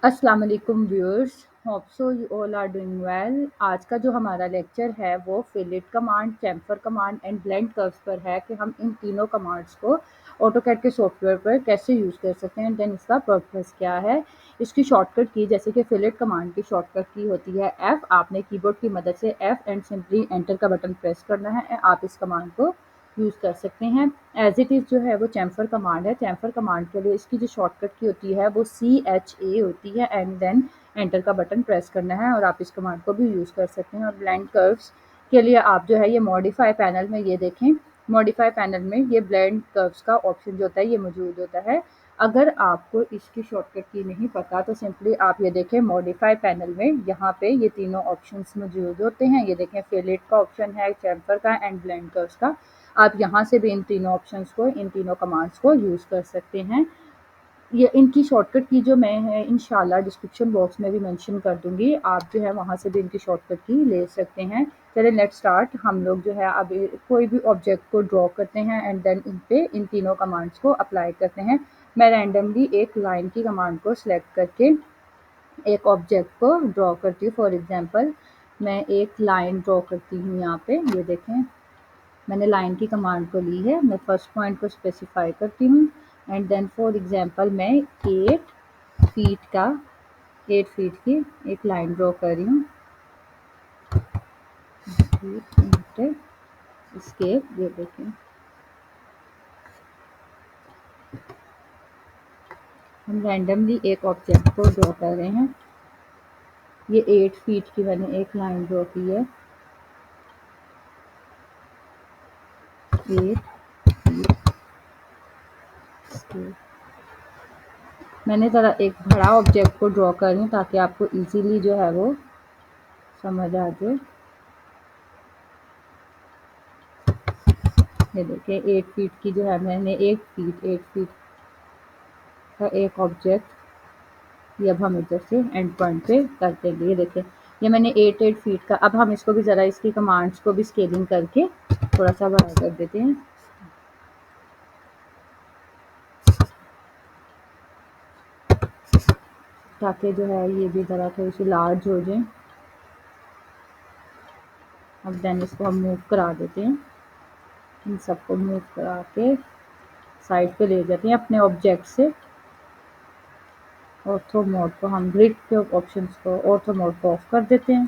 अस्सलाम वालेकुम viewers, hope so you all are doing well. आज का जो हमारा लेक्चर है वो fillet command, chamfer command and blend curves पर है कि हम इन तीनों कमांड्स को ऑटोकैड के सॉफ्टवेयर पर कैसे यूज़ कर सकते हैं, देन इसका पर्पस क्या है। इसकी शॉर्टकट की जैसे कि फिलेट कमांड की शॉर्टकट की होती है F। आपने कीबोर्ड की मदद से F एंड सिंपली एंटर का बटन प्रेस करना है। आप इस कमांड को यूज़ कर सकते हैं। एज इट इज़ जो है वो चैम्फर कमांड है। चैम्फर कमांड के लिए इसकी जो शॉर्टकट की होती है वो CHA होती है एंड देन एंटर का बटन प्रेस करना है और आप इस कमांड को भी यूज़ कर सकते हैं। और ब्लेंड कर्व्स के लिए आप जो है ये मॉडिफाई पैनल में ये देखें, मॉडिफाई पैनल में ये ब्लेंड कर्व्स का ऑप्शन जो होता है ये मौजूद होता है। अगर आपको इसकी शॉर्टकट की नहीं पता तो सिंपली आप ये देखें मॉडिफाई पैनल में यहाँ पे ये तीनों ऑप्शंस मौजूद होते हैं। ये देखें फिलेट का ऑप्शन है, चैम्फर का एंड ब्लेंड कर्व्स का। आप यहाँ से भी इन तीनों ऑप्शंस को, इन तीनों कमांड्स को यूज़ कर सकते हैं। ये इनकी शॉर्टकट की जो मैं है इंशाल्लाह डिस्क्रिप्शन बॉक्स में भी मेंशन कर दूंगी। आप जो है वहाँ से भी इनकी शॉर्टकट की ले सकते हैं। चलिए लेट्स स्टार्ट। हम लोग जो है अब कोई भी ऑब्जेक्ट को ड्रॉ करते हैं एंड देन इन पे इन तीनों कमांड्स को अप्लाई करते हैं। मैं रैंडमली एक लाइन की कमांड को सिलेक्ट करके एक ऑब्जेक्ट को ड्रॉ करती हूँ। फॉर एग्जाम्पल मैं एक लाइन ड्रॉ करती हूँ यहाँ पे। ये देखें मैंने लाइन की कमांड को ली है। मैं फर्स्ट पॉइंट को स्पेसिफाई करती हूँ एंड देन फॉर एग्जांपल मैं 8 फीट की एक लाइन ड्रॉ कर रही हूँ। इसके ये देखें हम रैंडमली एक ऑब्जेक्ट को ड्रॉ कर रहे हैं। ये 8 फीट की मैंने एक लाइन ड्रॉ की है। 8 फीट मैंने ज़रा एक बड़ा ऑब्जेक्ट को ड्रॉ कर रही हूँ ताकि आपको इजीली जो है वो समझ आ जाए। ये देखिए 8 फीट की जो है मैंने 8 फीट का एक ऑब्जेक्ट ये अब हम इधर से एंड पॉइंट पे कर देंगे। ये देखिए ये मैंने 8 फीट का। अब हम इसको भी ज़रा इसकी कमांड्स को भी स्केलिंग करके थोड़ा सा बड़ा कर देते हैं ताकि जो है ये भी ज़रा थोड़ी सी लार्ज हो जाए। अब देन इसको हम मूव करा देते हैं। इन सबको मूव करा के साइड पे ले जाते हैं अपने ऑब्जेक्ट से। ऑर्थो मोड को हम ग्रिड के ऑप्शंस को ऑर्थो मोड को ऑफ कर देते हैं।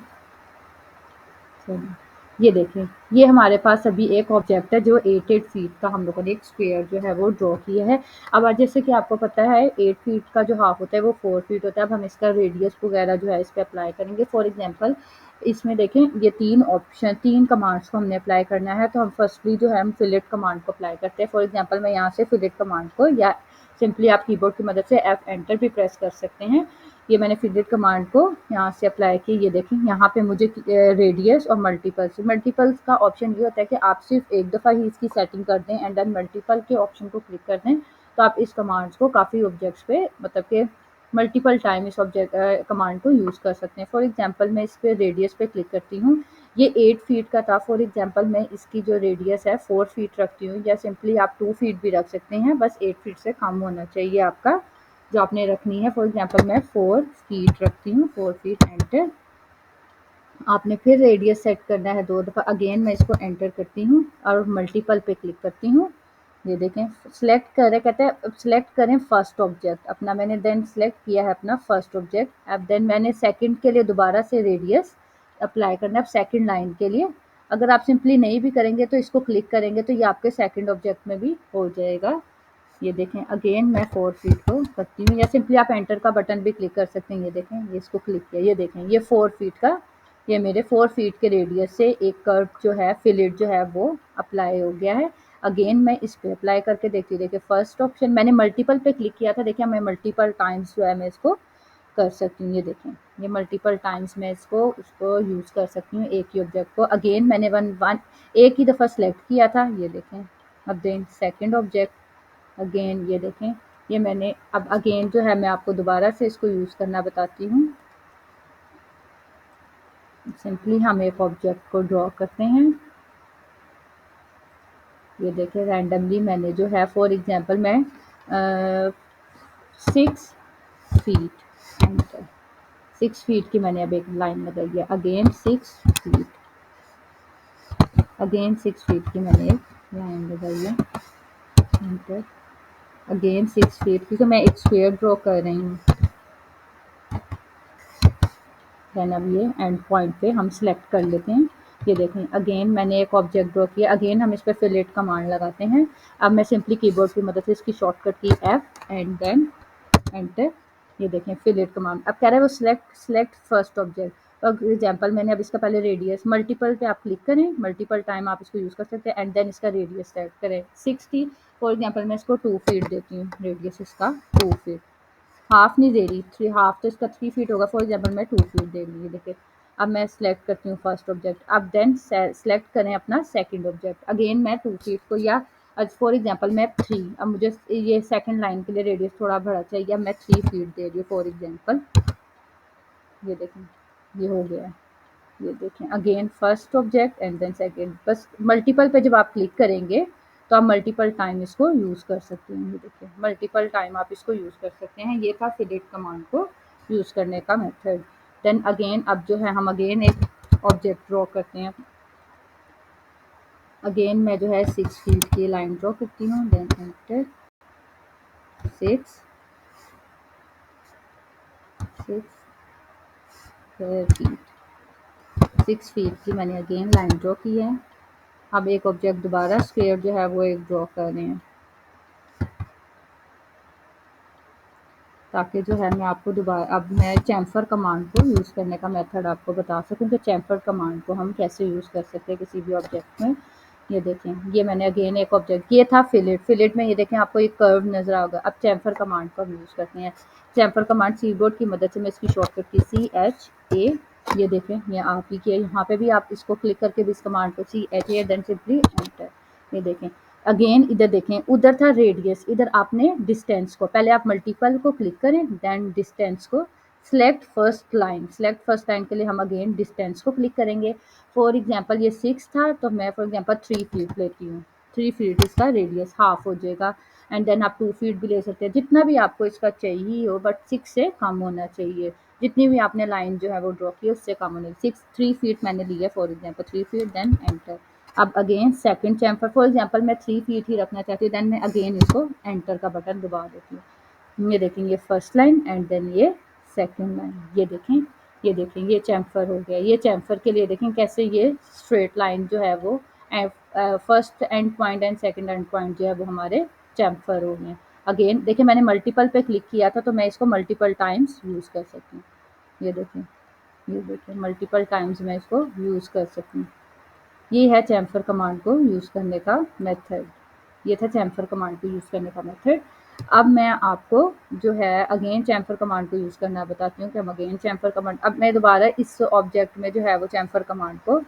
ये देखें ये हमारे पास अभी एक ऑब्जेक्ट है जो 8 फीट का हम लोगों ने एक स्क्वायर जो है वो ड्रॉ किया है। अब जैसे कि आपको पता है 8 फीट का जो हाफ होता है वो 4 फीट होता है। अब हम इसका रेडियस वगैरह जो है इस पर अप्लाई करेंगे। फॉर एग्जांपल इसमें देखें ये तीन कमांड्स को हमने अप्लाई करना है। तो हम फर्स्टली जो है हम फिलेट कमांड को अप्लाई करते हैं। फॉर एग्जांपल मैं यहाँ से फिलेट कमांड को या सिंपली आप कीबोर्ड की मदद से F एंटर भी प्रेस कर सकते हैं। ये मैंने फिलेट कमांड को यहाँ से अप्लाई की। ये देखें यहाँ पे मुझे रेडियस और मल्टीपल्स का ऑप्शन ये होता है कि आप सिर्फ एक दफ़ा ही इसकी सेटिंग कर दें एंड देन मल्टीपल के ऑप्शन को क्लिक कर दें तो आप इस कमांड्स को काफ़ी ऑब्जेक्ट्स पे मतलब कि मल्टीपल टाइम इस ऑब्जेक्ट कमांड को यूज़ कर सकते हैं। फॉर एग्जांपल मैं इस पर रेडियस पे क्लिक करती हूँ। ये 8 फीट का था। फॉर एग्जांपल मैं इसकी जो रेडियस है 4 फीट रखती हूँ या सिंपली आप 2 फीट भी रख सकते हैं। बस 8 फीट से कम होना चाहिए आपका जो आपने रखनी है। फॉर एग्जांपल मैं 4 फीट रखती हूँ। 4 फीट एंटर। आपने फिर रेडियस सेट करना है 2 दफ़ा। अगेन मैं इसको एंटर करती हूँ और मल्टीपल पे क्लिक करती हूँ। ये देखें सिलेक्ट करें, कहते हैं सिलेक्ट करें फर्स्ट ऑब्जेक्ट अपना। मैंने देन सिलेक्ट किया है अपना फर्स्ट ऑब्जेक्ट। अब देन मैंने सेकंड के लिए दोबारा से रेडियस अप्लाई करना है सेकंड लाइन के लिए। अगर आप सिंपली नहीं भी करेंगे तो इसको क्लिक करेंगे तो ये आपके सेकंड ऑब्जेक्ट में भी हो जाएगा। ये देखें अगेन मैं 4 फीट को करती हूँ या सिंपली आप एंटर का बटन भी क्लिक कर सकते हैं। ये देखें ये इसको क्लिक किया। ये देखें ये 4 फीट का ये मेरे 4 फीट के रेडियस से एक कर्व जो है फिलेट जो है वो अप्लाई हो गया है। अगेन मैं इस पे अप्लाई करके देखती हूँ। देखिए फर्स्ट ऑप्शन मैंने मल्टीपल पे क्लिक किया था। देखिए मैं मल्टीपल टाइम्स जो है मैं इसको कर सकती हूँ। ये देखें ये मल्टीपल टाइम्स मैं उसको यूज़ कर सकती हूँ एक ही ऑब्जेक्ट को। अगेन मैंने एक ही दफ़ा सेलेक्ट किया था। ये देखें अब देन सेकेंड ऑब्जेक्ट अगेन ये देखें ये मैंने अब अगेन जो है मैं आपको दोबारा से इसको यूज़ करना बताती हूँ। सिंपली हम एक ऑब्जेक्ट को ड्रॉ करते हैं। ये देखें रैंडमली मैंने जो है फॉर एग्जांपल मैं 6 फीट एंटर। 6 फीट की मैंने अब एक लाइन लगाई है, अगेन 6 फीट, अगेन 6 फीट की मैंने एक लाइन लगाई है, एंटर। अगेन 6 फीट, क्योंकि मैं एक स्क्वायर ड्रॉ कर रही हूँ। देन अब ये एंड पॉइंट पे हम सिलेक्ट कर लेते हैं। ये देखें अगेन मैंने एक ऑब्जेक्ट ड्रॉ किया, अगेन हम इस पर फिलेट कमांड लगाते हैं। अब मैं सिंपली कीबोर्ड की मदद से इसकी शॉर्टकट की F एंड देन एंटर। ये देखें फिलेट कमांड अब कह रहा है वो select first object. For example मैंने अब इसका पहले रेडियस मल्टीपल पे आप क्लिक करें, मल्टीपल टाइम आप इसको यूज़ कर सकते हैं, एंड देन इसका रेडियस सेलेक्ट करें 60। फॉर एग्जांपल मैं इसको 2 फीट देती हूँ, रेडियस इसका 2 फीट, हाफ नहीं दे रही, 3 हाफ तो इसका 3 फीट होगा। फॉर एग्जांपल मैं 2 फीट दे रही हूँ। देखिए अब मैं सिलेक्ट करती हूँ फर्स्ट ऑब्जेक्ट, अब देन सेलेक्ट करें अपना सेकंड ऑब्जेक्ट। अगेन मैं 2 फीट को, या फॉर एग्जांपल मैं 3, अब मुझे ये सेकंड लाइन के लिए रेडियस थोड़ा बड़ा चाहिए, अब मैं 3 फीट दे रही हूँ फॉर एग्जांपल। ये देखें ये हो गया। ये देखें again first object and then second, बस मल्टीपल पे जब आप क्लिक करेंगे तो आप मल्टीपल टाइम इसको यूज़ कर सकते हैं। ये देखिए मल्टीपल टाइम आप इसको यूज़ कर सकते हैं। ये था फिलेट कमांड को यूज़ करने का मेथड। देन अगेन अब जो है हम अगेन एक ऑब्जेक्ट ड्रॉ करते हैं। अगेन मैं जो है 6 फीट की लाइन ड्रॉ करती हूँ, देन एंटर 6 फीट, 6 फीट की मैंने अगेन लाइन ड्रॉ की है। अब एक ऑब्जेक्ट दोबारा स्क्वायर जो है वो एक ड्रॉ कर रहे हैं, ताकि जो है मैं आपको दोबारा, अब मैं चैम्फर कमांड को यूज़ करने का मेथड आपको बता सकूं कि चैम्फर कमांड को हम कैसे यूज़ कर सकते हैं किसी भी ऑब्जेक्ट में। ये देखें ये मैंने अगेन एक ऑब्जेक्ट, ये था फिलेट में, ये देखें आपको एक कर्व नज़र आएगा। अब चैम्फर कमांड को हम यूज़ करते हैं। चैम्फर कमांड कीबोर्ड की मदद से मैं इसकी शॉर्टकट की CHA, ये देखें ये आप ही किया, यहाँ पे भी आप इसको क्लिक करके भी इस कमांड को CHA देन सिंपली एंटर। ये देखें अगेन इधर देखें, उधर था रेडियस, इधर आपने डिस्टेंस को, पहले आप मल्टीपल को क्लिक करें देन डिस्टेंस को select first line, select first line के लिए हम अगेन डिस्टेंस को क्लिक करेंगे। फॉर एग्जांपल ये 6 था तो मैं फॉर एग्जांपल 3 फीट लेती हूँ, 3 फीट इसका रेडियस हाफ हो जाएगा। एंड देन आप 2 फीट भी ले सकते हैं, जितना भी आपको इसका चाहिए हो, बट 6 से कम होना चाहिए। जितनी भी आपने लाइन जो है वो ड्रॉ की उससे कम होनी चाहिए। 3 फीट मैंने लिया for example 3 feet, then enter. अब again second chamfer, for example मैं 3 फीट ही रखना चाहती हूँ, देन मैं अगेन इसको एंटर का बटन दबा देती हूँ। ये देखें ये फर्स्ट लाइन एंड देन ये सेकंड लाइन, ये देखें ये चैम्फर हो गया। ये चैम्फर के लिए देखें कैसे ये स्ट्रेट लाइन जो है वो first and point and second and point जो है वो हमारे चैम्फर हो गए। अगेन देखिए मैंने मल्टीपल पे क्लिक किया था तो मैं इसको मल्टीपल टाइम्स यूज़ कर सकती हूँ। ये देखें मल्टीपल टाइम्स मैं इसको यूज़ कर सकती हूँ। ये है चैम्फर कमांड को यूज़ करने का मेथड। ये था चैम्फर कमांड को यूज़ करने का मेथड। अब मैं आपको जो है अगेन चैम्फर कमांड को यूज़ करना बताती हूँ कि हम अगेन चैम्फर कमांड, अब मैं दोबारा इस ऑब्जेक्ट में जो है वो चैम्फर कमांड को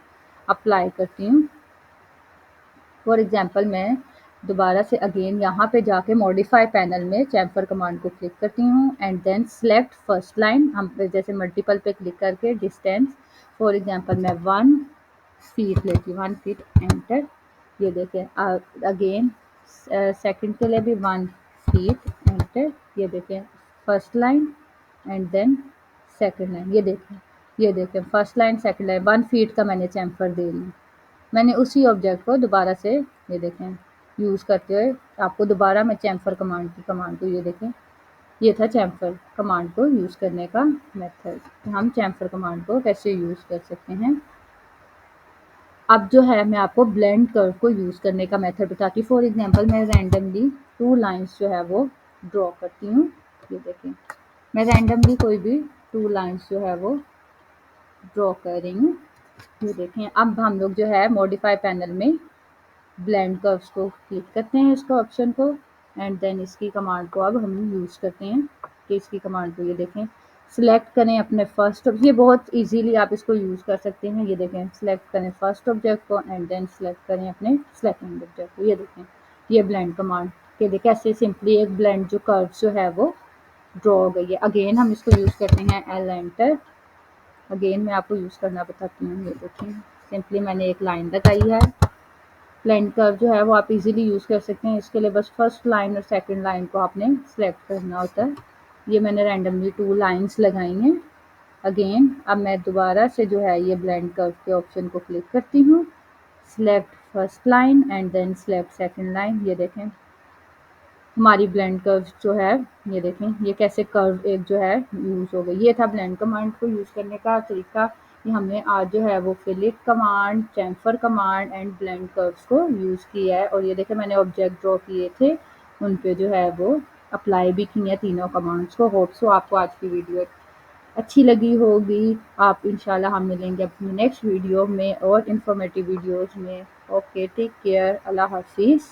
अप्लाई करती हूँ। फॉर एग्जांपल मैं दोबारा से अगेन यहाँ पे जाके मॉडिफाई पैनल में चैम्फर कमांड को क्लिक करती हूँ and then select first line, हम जैसे मल्टीपल पे क्लिक करके डिस्टेंस, फॉर एग्जांपल मैं 1 फीट लेती हूँ, 1 फीट एंटर। ये देखें अगेन सेकंड के लिए भी 1 फीट एंटर। ये देखें first line and then second line, ये देखें first line second line, 1 feet का मैंने चैम्फर दे ली। मैंने उसी ऑब्जेक्ट को दोबारा से ये देखें यूज़ करते हुए आपको दोबारा मैं चैम्फर कमांड को ये देखें, ये था चैम्फर कमांड को यूज़ करने का मेथड। हम चैम्फर कमांड को कैसे यूज़ कर सकते हैं। अब जो है मैं आपको ब्लेंड कर्व को यूज़ करने का मेथड बताती हूँ। फॉर एग्जांपल मैं रैंडमली 2 लाइंस जो है वो ड्रॉ करती हूँ। ये देखें मैं रैंडमली कोई भी 2 लाइंस जो है वो ड्रॉ कर रही हूँ। ये देखें अब हम लोग जो है मॉडिफाई पैनल में ब्लेंड कर्व्स को क्लिक करते हैं, इसको ऑप्शन को, एंड देन इसकी कमांड को अब हम यूज़ करते हैं कि इसकी कमांड को ये देखें सिलेक्ट करें अपने फर्स्ट, ये बहुत इजीली आप इसको यूज़ कर सकते हैं। ये देखें सिलेक्ट करें फर्स्ट ऑब्जेक्ट को एंड देन सिलेक्ट करें अपने सेकंड ऑब्जेक्ट को। ये देखें ये ब्लेंड कमांड के देखें कैसे सिंपली एक ब्लेंड जो कर्व जो है वो ड्रॉ हो गई है। अगेन हम इसको यूज़ करते हैं एल एंटर। अगेन मैं आपको यूज़ करना बताती हूँ। ये देखें सिंपली मैंने एक लाइन लगाई है। ब्लेंड कर्व जो है वो आप इजीली यूज़ कर सकते हैं। इसके लिए बस फर्स्ट लाइन और सेकंड लाइन को आपने सेलेक्ट करना होता है। ये मैंने रैंडमली 2 लाइन्स लगाई हैं। अगेन अब मैं दोबारा से जो है ये ब्लेंड कर्व के ऑप्शन को क्लिक करती हूँ, select first line and then select second line. ये देखें हमारी ब्लेंड कर्व जो है, ये देखें ये कैसे कर्व एक जो है यूज़ हो गई। ये था ब्लेंड कमांड को यूज़ करने का तरीका। ये हमने आज जो है वो fillet command, chamfer command and blend curves को यूज़ किया है। और ये देखें मैंने ऑब्जेक्ट ड्रॉ किए थे, उन पे जो है वो अप्लाई भी की है तीनों कमांड्स को। होप सो आपको आज की वीडियो अच्छी लगी होगी। आप इंशाल्लाह हम मिलेंगे अपनी नेक्स्ट वीडियो में और इन्फॉर्मेटिव वीडियोज़ में। ओके, टेक केयर, अल्लाह हाफिज़।